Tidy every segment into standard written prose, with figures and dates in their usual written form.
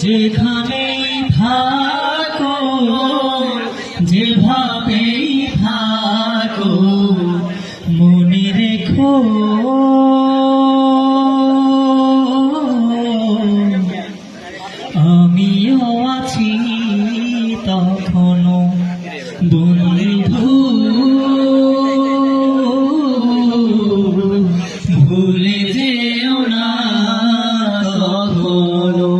যেখানেই থাকো যেভাবেই থাকো মনে রেখো আমিও আছি তখনো বন্ধু ভুলে যেও না কখনো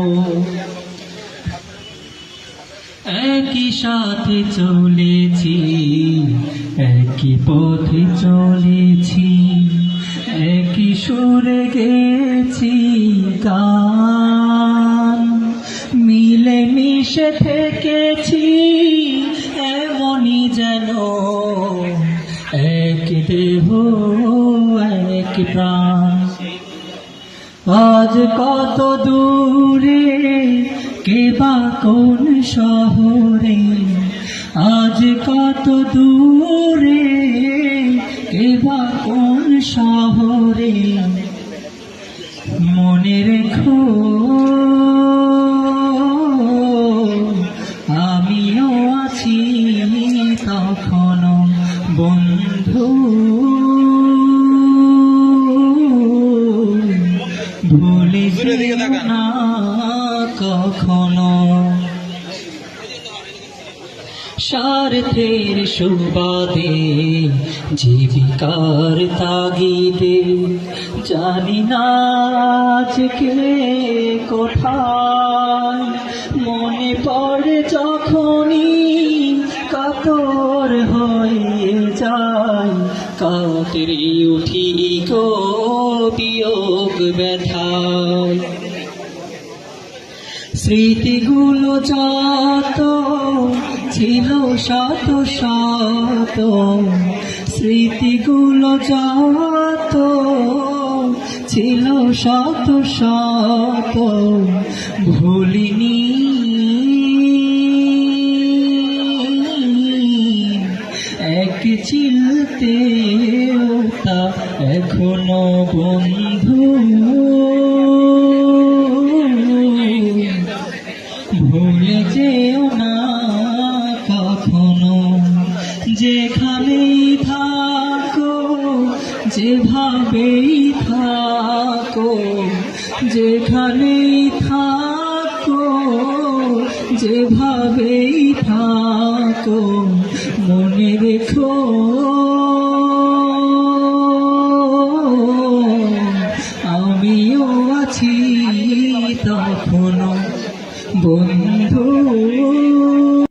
একই সাথে চলেছি একই পথে চলেছি একই সুরে গেছি গান মিলে মিশে থেকেছি এমনই যেন এক দেহ এক প্রাণ আজ কত দূরে কে বা কোন শহরে আজ কত দূরে কে বা কোন শহরে মনে রেখো আমিও আছি তখনো বন্ধু ভুলে যেও না কখনো স্বার্থের সুবাদে জীবিকার তাগিদে জানি না আজকে কোথায় মনে পড়ে যখনই কাতর হয়ে যায় কাতরে উঠি গো বিয়োগ ব্যথায় স্মৃতিগুলো যত ছিল শত শত স্মৃতিগুলো যত ছিল শত শত ভুলিনি এক চিলতেও তা এখনো বন্ধু ভুলে যেও না কখনো যেখানেই থাকো যেভাবেই থাকো যেখানেই থাকো যেভাবেই থাকো মনে রেখো আমিও আছি তখনো বন্ধু।